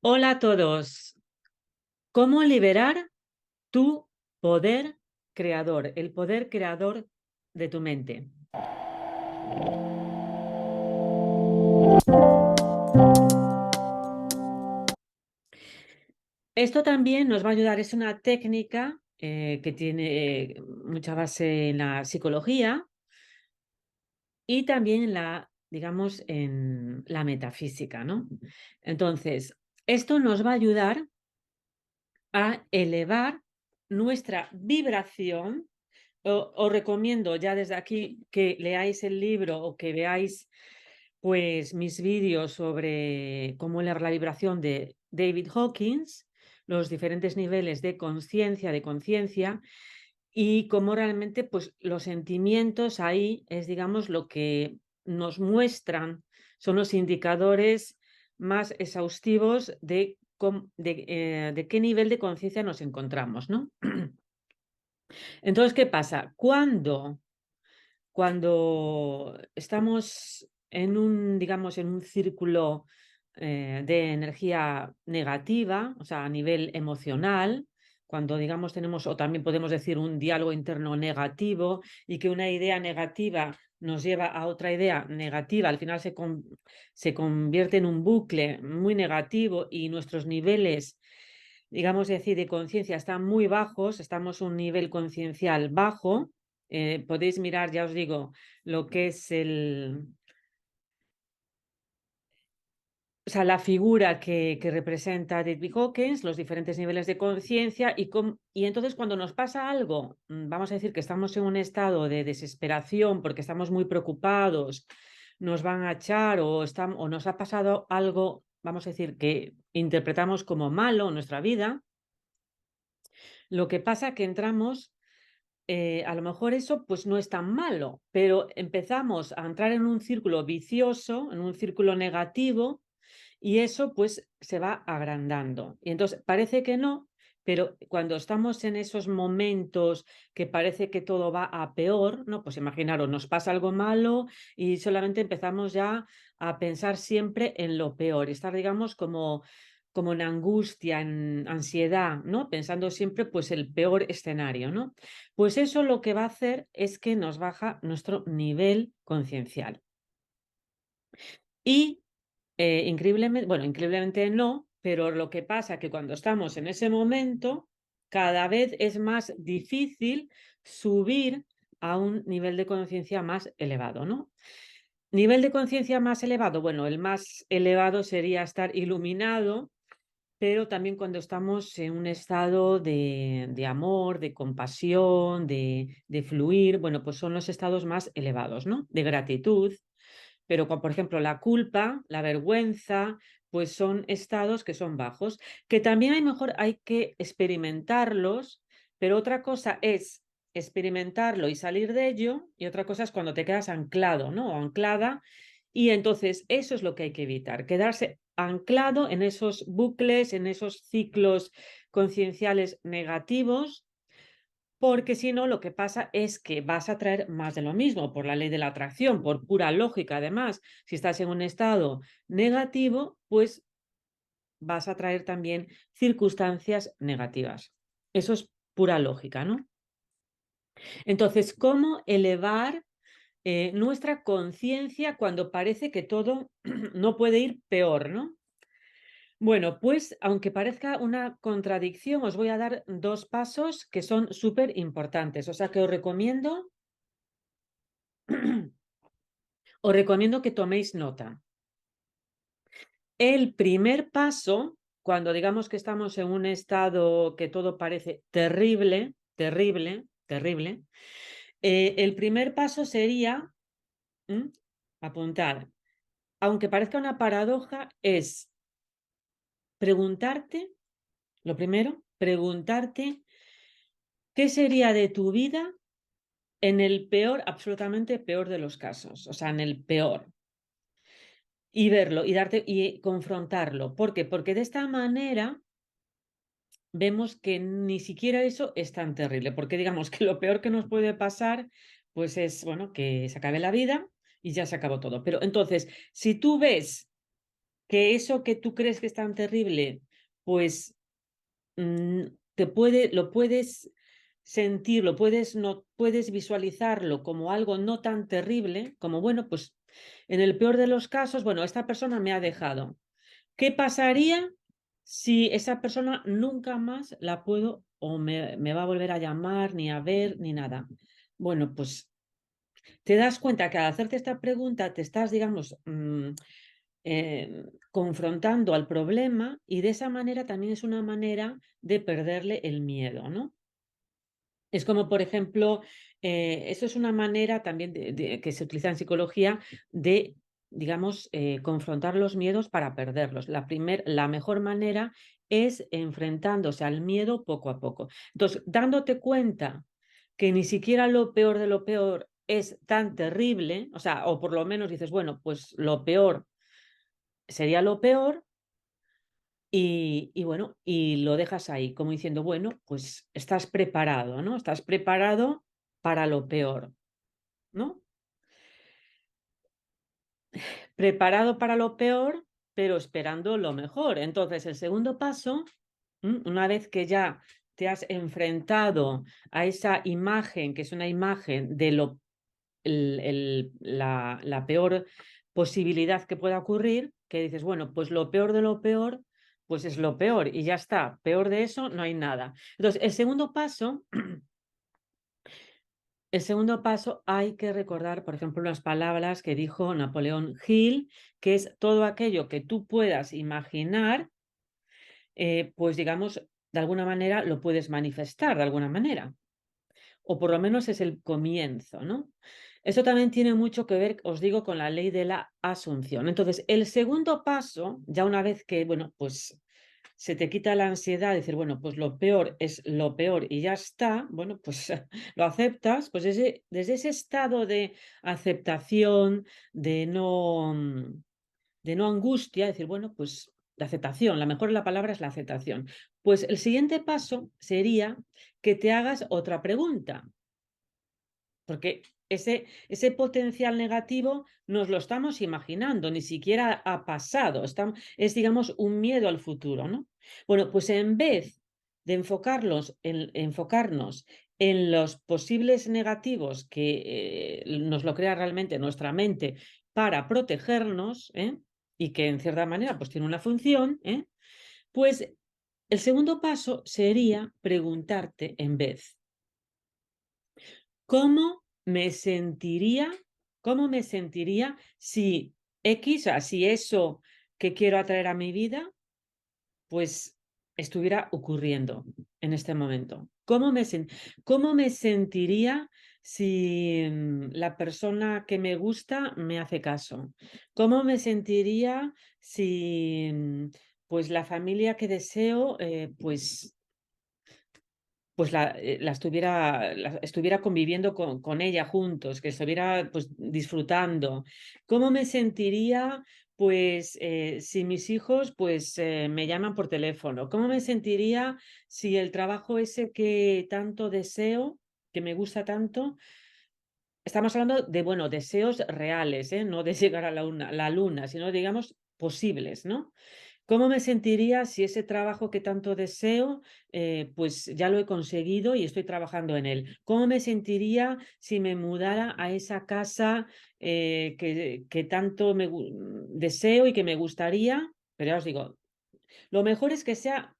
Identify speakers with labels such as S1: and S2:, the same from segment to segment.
S1: Hola a todos. ¿Cómo liberar tu poder creador, el poder creador de tu mente? Esto también nos va a ayudar, es una técnica que tiene mucha base en la psicología y también en digamos, en la metafísica, ¿no? Entonces, esto nos va a ayudar a elevar nuestra vibración. Os recomiendo ya desde aquí que leáis el libro o que veáis pues mis vídeos sobre cómo elevar la vibración de David Hawkins, los diferentes niveles de conciencia, y cómo realmente pues los sentimientos ahí es, digamos, lo que nos muestran, son los indicadores más exhaustivos de qué nivel de conciencia nos encontramos, ¿no? Entonces, ¿qué pasa? Cuando estamos en un, digamos, en un círculo de energía negativa, o sea, a nivel emocional, cuando, digamos, tenemos, o también podemos decir, un diálogo interno negativo y que una idea negativa nos lleva a otra idea negativa, al final se convierte en un bucle muy negativo y nuestros niveles, digamos, decir, de conciencia están muy bajos, estamos a un nivel conciencial bajo. Podéis mirar, ya os digo, lo que es o sea, la figura que representa David Hawkins, los diferentes niveles de conciencia y entonces cuando nos pasa algo, vamos a decir que estamos en un estado de desesperación porque estamos muy preocupados, nos van a echar o nos ha pasado algo, vamos a decir, que interpretamos como malo en nuestra vida, lo que pasa es que entramos. A lo mejor eso pues no es tan malo, pero empezamos a entrar en un círculo vicioso, en un círculo negativo, y eso pues se va agrandando. Y entonces parece que no, pero cuando estamos en esos momentos que parece que todo va a peor, ¿no? Pues imaginaros, nos pasa algo malo y solamente empezamos ya a pensar siempre en lo peor, y estar, digamos, como en angustia, en ansiedad, ¿no? Pensando siempre pues el peor escenario, ¿no? Pues eso lo que va a hacer es que nos baja nuestro nivel conciencial. Y increíblemente, bueno, increíblemente no, pero lo que pasa es que cuando estamos en ese momento, cada vez es más difícil subir a un nivel de conciencia más elevado, ¿no? Nivel de conciencia más elevado, bueno, el más elevado sería estar iluminado, pero también cuando estamos en un estado de amor, de compasión, de fluir, bueno, pues son los estados más elevados, ¿no? De gratitud. Pero, por ejemplo, la culpa, la vergüenza, pues son estados que son bajos, que también hay que experimentarlos, pero otra cosa es experimentarlo y salir de ello, y otra cosa es cuando te quedas anclado, ¿no? O anclada, y entonces eso es lo que hay que evitar, quedarse anclado en esos bucles, en esos ciclos concienciales negativos, porque si no, lo que pasa es que vas a traer más de lo mismo por la ley de la atracción, por pura lógica. Además, si estás en un estado negativo, pues vas a traer también circunstancias negativas. Eso es pura lógica, ¿no? Entonces, ¿cómo elevar nuestra conciencia cuando parece que todo no puede ir peor, ¿no? Bueno, pues aunque parezca una contradicción, os voy a dar dos pasos que son súper importantes. O sea que os recomiendo que toméis nota. El primer paso, cuando digamos que estamos en un estado que todo parece terrible, terrible, terrible, el primer paso sería apuntar, aunque parezca una paradoja, es preguntarte, lo primero, preguntarte qué sería de tu vida en el peor, absolutamente peor de los casos, o sea, en el peor. Y verlo y darte y confrontarlo. ¿Por qué? Porque de esta manera vemos que ni siquiera eso es tan terrible, porque digamos que lo peor que nos puede pasar, pues es, bueno, que se acabe la vida y ya se acabó todo. Pero entonces, si tú ves que eso que tú crees que es tan terrible, pues lo puedes sentir, puedes visualizarlo como algo no tan terrible, como bueno, pues en el peor de los casos, bueno, esta persona me ha dejado. ¿Qué pasaría si esa persona nunca más la puedo o me va a volver a llamar, ni a ver, ni nada? Bueno, pues te das cuenta que al hacerte esta pregunta te estás, digamos, confrontando al problema y de esa manera también es una manera de perderle el miedo, ¿no? Es como, por ejemplo, eso es una manera también que se utiliza en psicología de, digamos, confrontar los miedos para perderlos. La mejor manera es enfrentándose al miedo poco a poco. Entonces, dándote cuenta que ni siquiera lo peor de lo peor es tan terrible, o sea, o por lo menos dices, bueno, pues lo peor sería lo peor, y bueno, y lo dejas ahí, como diciendo, bueno, pues estás preparado, ¿no? Estás preparado para lo peor, ¿no? Preparado para lo peor, pero esperando lo mejor. Entonces, el segundo paso, una vez que ya te has enfrentado a esa imagen, que es una imagen de la peor posibilidad que pueda ocurrir, que dices, bueno, pues lo peor de lo peor, pues es lo peor y ya está. Peor de eso no hay nada. Entonces, el segundo paso hay que recordar, por ejemplo, unas palabras que dijo Napoleón Hill, que es todo aquello que tú puedas imaginar, pues digamos, de alguna manera lo puedes manifestar, de alguna manera. O por lo menos es el comienzo, ¿no? Eso también tiene mucho que ver, os digo, con la ley de la asunción. Entonces, el segundo paso, ya una vez que, bueno, pues se te quita la ansiedad, decir, bueno, pues lo peor es lo peor y ya está, bueno, pues lo aceptas, pues desde ese estado de aceptación, de no angustia, decir, bueno, pues la aceptación, la mejor la palabra es la aceptación. Pues el siguiente paso sería que te hagas otra pregunta, porque ese potencial negativo nos lo estamos imaginando, ni siquiera ha pasado, es, digamos, un miedo al futuro, ¿no? Bueno, pues en vez de enfocarnos en los posibles negativos que nos lo crea realmente nuestra mente para protegernos, y que en cierta manera pues tiene una función, pues el segundo paso sería preguntarte en vez, ¿cómo me sentiría, cómo me sentiría si X, si eso que quiero atraer a mi vida, pues estuviera ocurriendo en este momento? ¿Cómo me sentiría si la persona que me gusta me hace caso? ¿Cómo me sentiría si pues la familia que deseo pues estuviera conviviendo con ella juntos, que estuviera pues disfrutando? ¿Cómo me sentiría pues si mis hijos pues me llaman por teléfono? ¿Cómo me sentiría si el trabajo ese que tanto deseo, que me gusta tanto? Estamos hablando de, bueno, deseos reales, no de llegar a la luna, sino digamos posibles, ¿no? ¿Cómo me sentiría si ese trabajo que tanto deseo, pues ya lo he conseguido y estoy trabajando en él? ¿Cómo me sentiría si me mudara a esa casa que tanto deseo y que me gustaría? Pero ya os digo, lo mejor es que sea,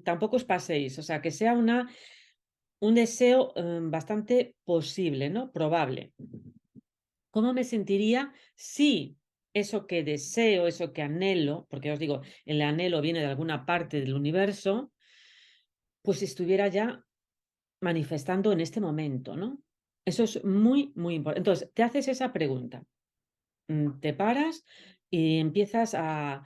S1: tampoco os paséis, o sea, que sea un deseo bastante posible, ¿no? Probable. ¿Cómo me sentiría si eso que deseo, eso que anhelo, porque os digo, el anhelo viene de alguna parte del universo, pues estuviera ya manifestando en este momento, ¿no? Eso es muy, muy importante. Entonces, te haces esa pregunta, te paras y empiezas a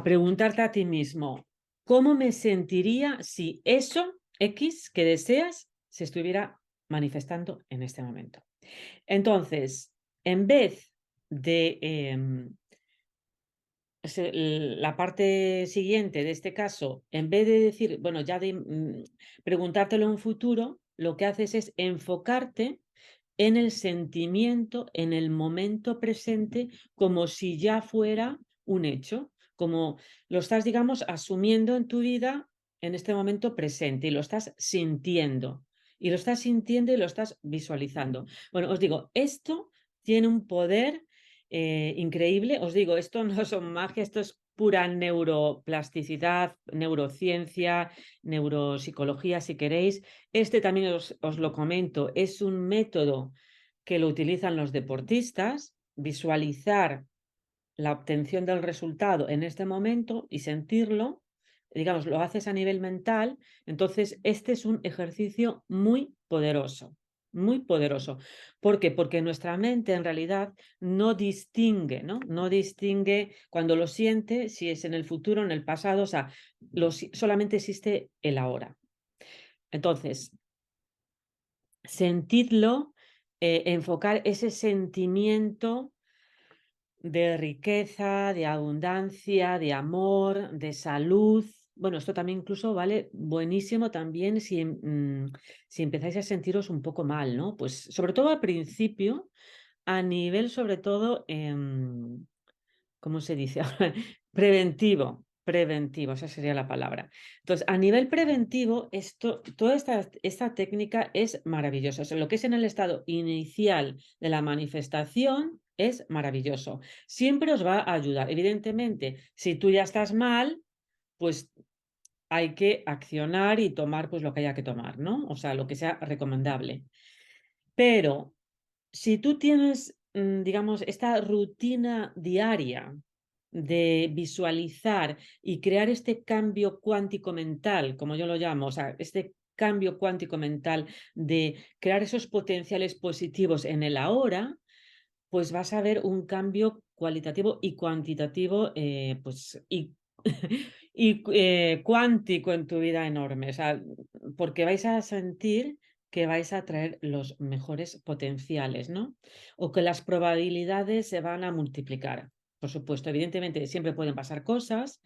S1: preguntarte a ti mismo, ¿cómo me sentiría si eso X que deseas se estuviera manifestando en este momento? Entonces, en vez de la parte siguiente de este caso, en vez de decir, bueno, ya de preguntártelo en un futuro, lo que haces es enfocarte en el sentimiento, en el momento presente, como si ya fuera un hecho, como lo estás, digamos, asumiendo en tu vida en este momento presente y lo estás sintiendo. Y lo estás sintiendo y lo estás visualizando. Bueno, os digo, esto tiene un poder increíble. Os digo, esto no son magia, esto es pura neuroplasticidad, neurociencia, neuropsicología, si queréis. Este también os lo comento, es un método que lo utilizan los deportistas, visualizar la obtención del resultado en este momento y sentirlo, digamos, lo haces a nivel mental, entonces este es un ejercicio muy poderoso, muy poderoso. ¿Por qué? Porque nuestra mente en realidad no distingue, ¿no? No distingue cuando lo siente si es en el futuro, en el pasado, o sea, solamente existe el ahora. Entonces, sentidlo, enfocar ese sentimiento de riqueza, de abundancia, de amor, de salud. Bueno, esto también incluso vale buenísimo también si empezáis a sentiros un poco mal, ¿no? Pues sobre todo al principio, a nivel sobre todo, ¿cómo se dice? Preventivo, preventivo, esa sería la palabra. Entonces, a nivel preventivo, toda esta técnica es maravillosa. O sea, lo que es en el estado inicial de la manifestación es maravilloso. Siempre os va a ayudar. Evidentemente, si tú ya estás mal, pues hay que accionar y tomar pues lo que haya que tomar, ¿no? O sea, lo que sea recomendable. Pero si tú tienes, digamos, esta rutina diaria de visualizar y crear este cambio cuántico mental, como yo lo llamo, o sea, este cambio cuántico mental de crear esos potenciales positivos en el ahora, pues vas a ver un cambio cualitativo y cuantitativo, pues, y cuántico en tu vida enorme. O sea, porque vais a sentir que vais a traer los mejores potenciales, ¿no? O que las probabilidades se van a multiplicar. Por supuesto, evidentemente siempre pueden pasar cosas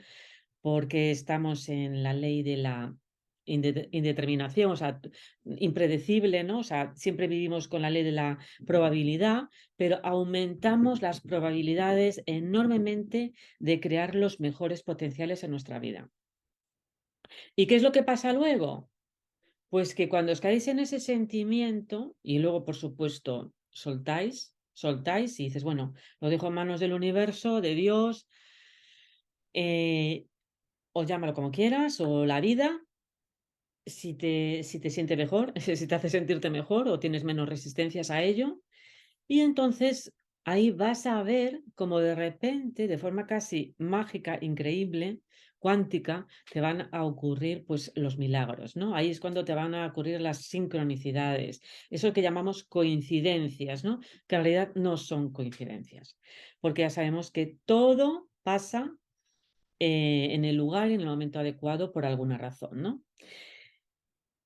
S1: porque estamos en la ley de la indeterminación, o sea, impredecible, ¿no? O sea, siempre vivimos con la ley de la probabilidad, pero aumentamos las probabilidades enormemente de crear los mejores potenciales en nuestra vida. ¿Y qué es lo que pasa luego? Pues que cuando os caéis en ese sentimiento y luego, por supuesto, soltáis y dices, bueno, lo dejo en manos del universo, de Dios, o llámalo como quieras, o la vida, si te siente mejor, si te hace sentirte mejor o tienes menos resistencias a ello. Y entonces ahí vas a ver como de repente, de forma casi mágica, increíble, cuántica, te van a ocurrir pues los milagros, ¿no? Ahí es cuando te van a ocurrir las sincronicidades, eso que llamamos coincidencias, ¿no? Que en realidad no son coincidencias, porque ya sabemos que todo pasa en el lugar y en el momento adecuado por alguna razón, ¿no?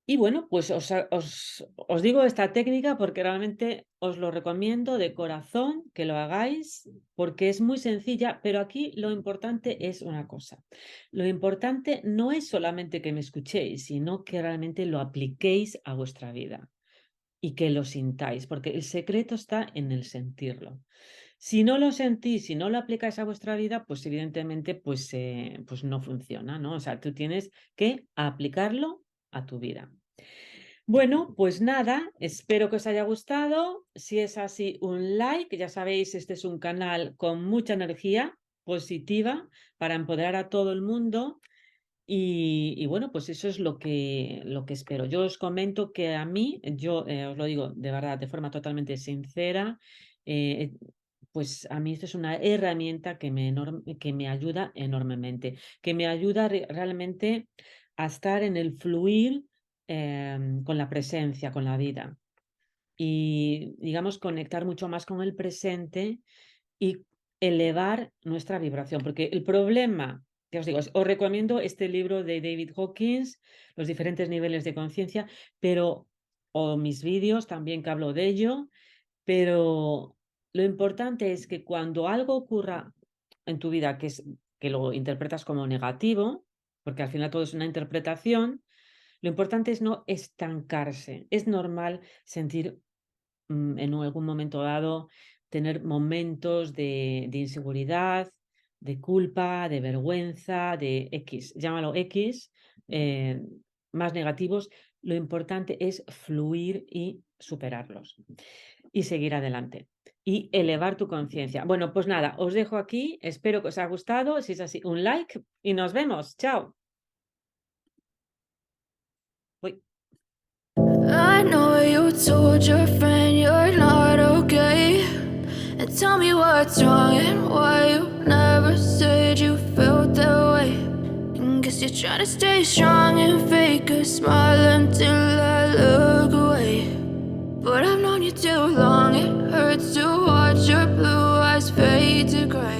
S1: Y bueno, pues os digo esta técnica porque realmente os lo recomiendo de corazón que lo hagáis porque es muy sencilla, pero aquí lo importante es una cosa. Lo importante no es solamente que me escuchéis, sino que realmente lo apliquéis a vuestra vida y que lo sintáis, porque el secreto está en el sentirlo. Si no lo sentís, si no lo aplicáis a vuestra vida, pues evidentemente pues no funciona, ¿no? O sea, tú tienes que aplicarlo a tu vida. Bueno, pues nada, espero que os haya gustado. Si es así, un like. Ya sabéis, este es un canal con mucha energía positiva para empoderar a todo el mundo. Y bueno, pues eso es lo que espero. Yo os comento que a mí, yo os lo digo de verdad, de forma totalmente sincera, eh, pues a mí esto es una herramienta que me ayuda enormemente, que me ayuda realmente a estar en el fluir con la presencia, con la vida y, digamos, conectar mucho más con el presente y elevar nuestra vibración. Porque el problema, que os digo, os recomiendo este libro de David Hawkins, Los diferentes niveles de conciencia, pero, o mis vídeos también que hablo de ello, pero lo importante es que cuando algo ocurra en tu vida que lo interpretas como negativo, porque al final todo es una interpretación, lo importante es no estancarse. Es normal sentir en algún momento dado, tener momentos de inseguridad, de culpa, de vergüenza, de X, llámalo X, más negativos. Lo importante es fluir y superarlos y seguir adelante y elevar tu conciencia. Bueno, pues nada, os dejo aquí, espero que os haya gustado, si es así, un like y nos vemos. Chao. Uy.
S2: I know you told your friend you're not okay. And tell me what's wrong and why you never said you felt that way. And guess you're trying to stay strong and fake a smile until I look away. But I've known you too long, it hurts to watch your blue eyes fade to gray.